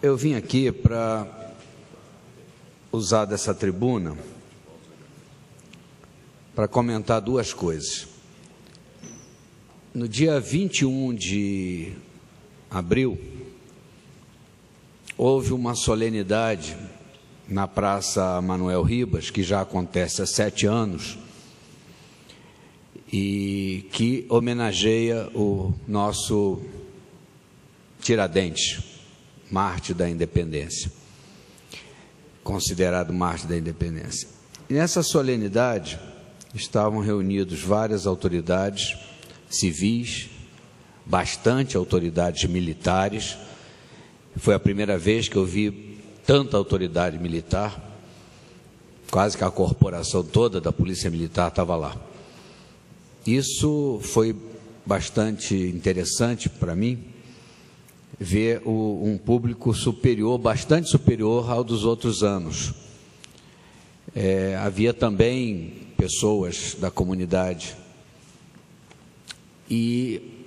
Eu vim aqui para usar dessa tribuna para comentar duas coisas. No dia 21 de abril, houve uma solenidade na Praça Manuel Ribas, que já acontece há 7 anos, e que homenageia o nosso Tiradentes, mártir da independência, considerado mártir da independência. E nessa solenidade estavam reunidos várias autoridades civis, bastante autoridades militares. Foi a primeira vez que eu vi tanta autoridade militar, quase que a corporação toda da Polícia Militar estava lá. Isso foi bastante interessante para mim, ver um público superior, bastante superior ao dos outros anos. Havia também pessoas da comunidade. E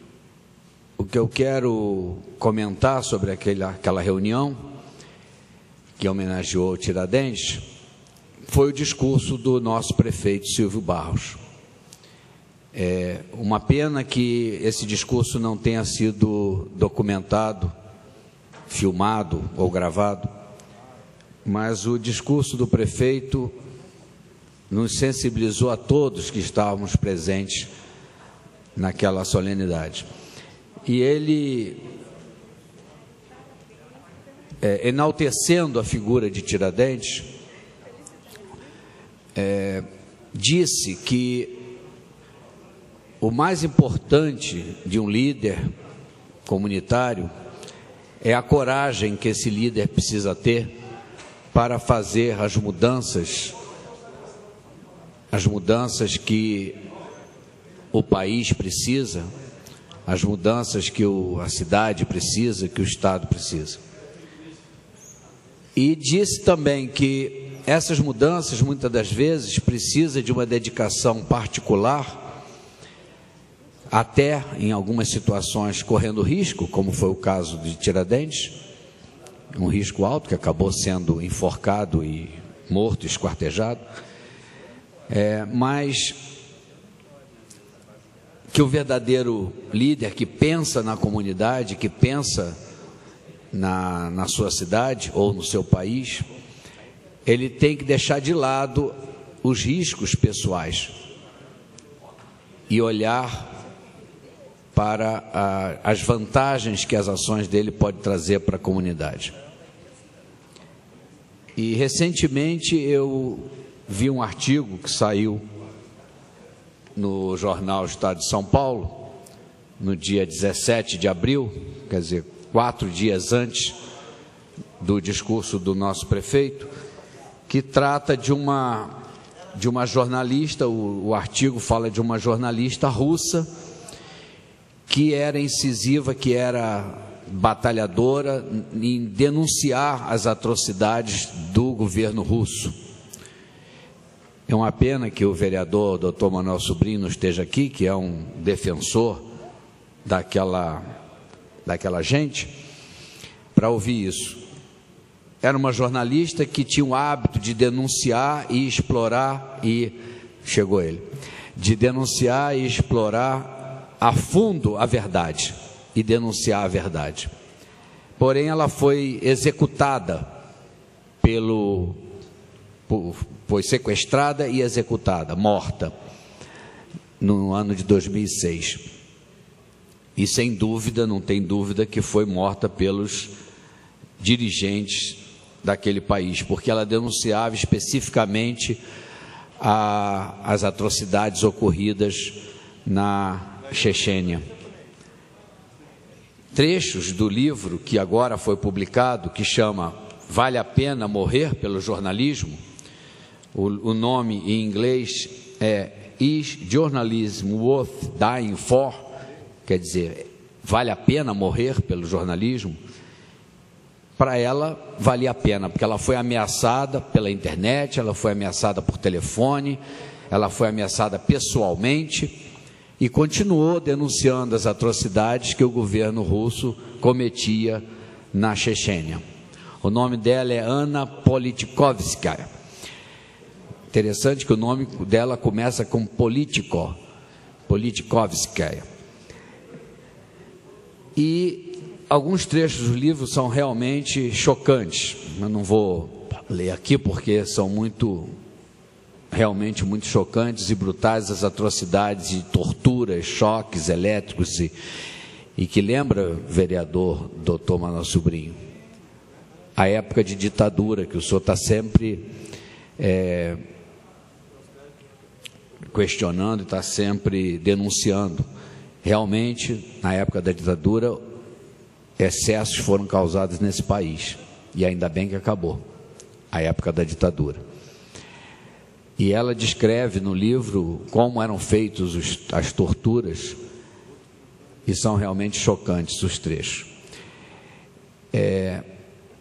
o que eu quero comentar sobre aquela reunião, que homenageou o Tiradentes, foi o discurso do nosso prefeito Silvio Barros. Uma pena que esse discurso não tenha sido documentado, filmado ou gravado, mas o discurso do prefeito nos sensibilizou a todos que estávamos presentes naquela solenidade. E ele, enaltecendo a figura de Tiradentes, disse que o mais importante de um líder comunitário é a coragem que esse líder precisa ter para fazer as mudanças que o país precisa, as mudanças que a cidade precisa, que o Estado precisa. E disse também que essas mudanças, muitas das vezes, precisam de uma dedicação particular, até em algumas situações correndo risco, como foi o caso de Tiradentes, um risco alto, que acabou sendo enforcado e morto, esquartejado, mas que o verdadeiro líder que pensa na comunidade, que pensa na sua cidade ou no seu país, ele tem que deixar de lado os riscos pessoais e olhar para as vantagens que as ações dele podem trazer para a comunidade. E recentemente eu vi um artigo que saiu no jornal Estado de São Paulo, no dia 17 de abril, quer dizer, 4 dias antes do discurso do nosso prefeito, que trata de uma jornalista. O artigo fala de uma jornalista russa que era incisiva, que era batalhadora em denunciar as atrocidades do governo russo. É uma pena que o vereador Dr. Manuel Sobrinho não esteja aqui, que é um defensor daquela gente, para ouvir isso. Era uma jornalista que tinha o hábito de denunciar e explorar, de denunciar e explorar a fundo a verdade e denunciar a verdade. Porém, ela foi executada foi sequestrada e executada, morta, no ano de 2006. E sem dúvida, não tem dúvida que foi morta pelos dirigentes daquele país, porque ela denunciava especificamente as atrocidades ocorridas na Chechênia. Trechos do livro que agora foi publicado, que chama Vale a Pena Morrer pelo Jornalismo, o nome em inglês é Is Journalism Worth Dying For? Quer dizer, vale a pena morrer pelo jornalismo? Para ela, valia a pena, porque ela foi ameaçada pela internet, ela foi ameaçada por telefone, ela foi ameaçada pessoalmente e continuou denunciando as atrocidades que o governo russo cometia na Chechênia. O nome dela é Anna Politkovskaya. Interessante que o nome dela começa com Politkovskaya. E alguns trechos do livro são realmente chocantes. Eu não vou ler aqui porque são realmente muito chocantes e brutais as atrocidades e torturas, choques elétricos e que lembra, vereador Dr. Manuel Sobrinho, a época de ditadura que o senhor está sempre questionando e está sempre denunciando. Realmente, na época da ditadura, excessos foram causados nesse país, e ainda bem que acabou a época da ditadura. E ela descreve no livro como eram feitas as torturas, e são realmente chocantes os trechos.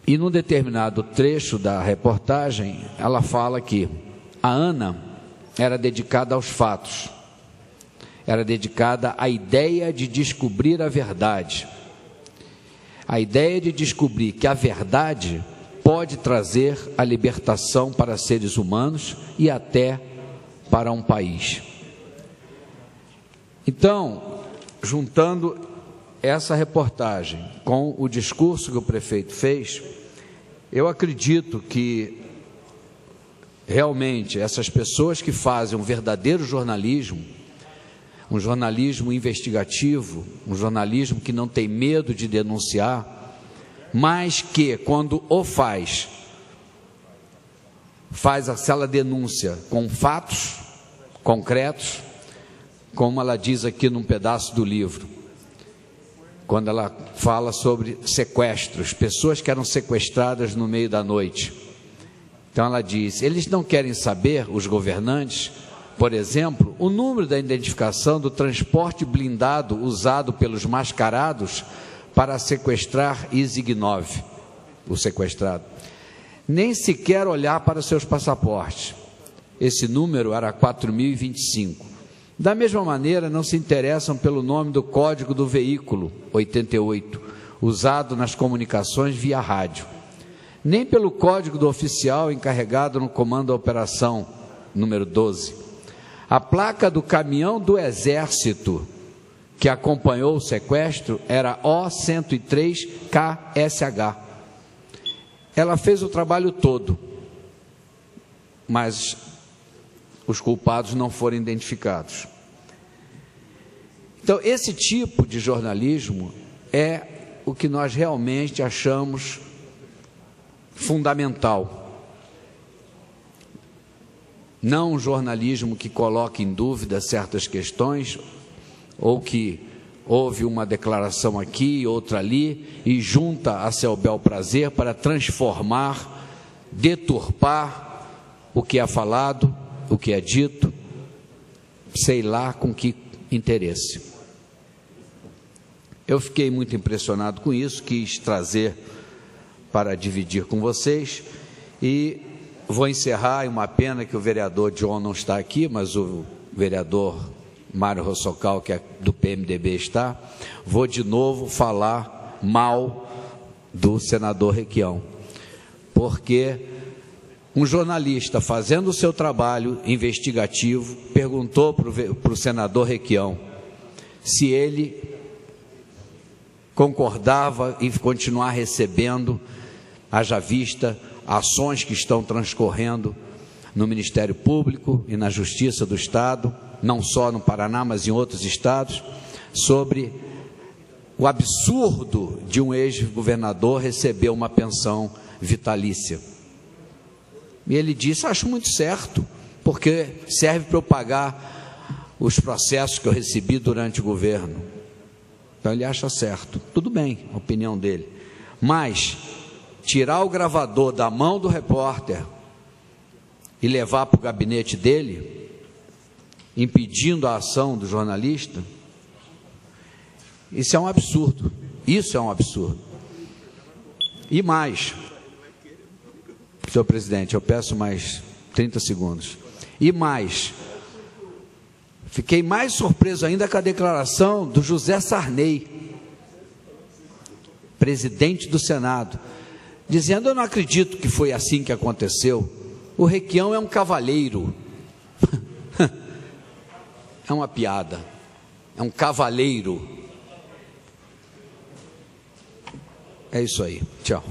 E num determinado trecho da reportagem, ela fala que a Ana era dedicada aos fatos, era dedicada à ideia de descobrir a verdade, a ideia de descobrir que a verdade pode trazer a libertação para seres humanos e até para um país. Então, juntando essa reportagem com o discurso que o prefeito fez, eu acredito que realmente essas pessoas que fazem um verdadeiro jornalismo, um jornalismo investigativo, um jornalismo que não tem medo de denunciar, mas que, quando o faz aquela denúncia com fatos concretos, como ela diz aqui num pedaço do livro, quando ela fala sobre sequestros, pessoas que eram sequestradas no meio da noite. Então ela diz, eles não querem saber, os governantes, por exemplo, o número da identificação do transporte blindado usado pelos mascarados para sequestrar Izignov, o sequestrado. Nem sequer olhar para seus passaportes. Esse número era 4.025. Da mesma maneira, não se interessam pelo nome do código do veículo, 88, usado nas comunicações via rádio. Nem pelo código do oficial encarregado no comando da operação, número 12. A placa do caminhão do Exército que acompanhou o sequestro era O103KSH. Ela fez o trabalho todo, mas os culpados não foram identificados. Então, esse tipo de jornalismo é o que nós realmente achamos fundamental. Não um jornalismo que coloque em dúvida certas questões, ou que houve uma declaração aqui, outra ali, e junta a seu bel prazer para transformar, deturpar o que é falado, o que é dito, sei lá com que interesse. Eu fiquei muito impressionado com isso, quis trazer para dividir com vocês, e vou encerrar. É uma pena que o vereador John não está aqui, mas o vereador Mário Rossocal, que é do PMDB, está. Vou de novo falar mal do senador Requião, porque um jornalista fazendo o seu trabalho investigativo perguntou para o senador Requião se ele concordava em continuar recebendo, haja vista, ações que estão transcorrendo no Ministério Público e na Justiça do Estado, não só no Paraná, mas em outros estados, sobre o absurdo de um ex-governador receber uma pensão vitalícia. E ele disse, acho muito certo, porque serve para eu pagar os processos que eu recebi durante o governo. Então ele acha certo, tudo bem, a opinião dele. Mas tirar o gravador da mão do repórter e levar para o gabinete dele, impedindo a ação do jornalista, isso é um absurdo. Isso é um absurdo. E mais, senhor presidente, eu peço mais 30 segundos. E mais, fiquei mais surpreso ainda com a declaração do José Sarney, presidente do Senado, dizendo: eu não acredito que foi assim que aconteceu. O Requião é um cavaleiro. É uma piada. É um cavaleiro. É isso aí. Tchau.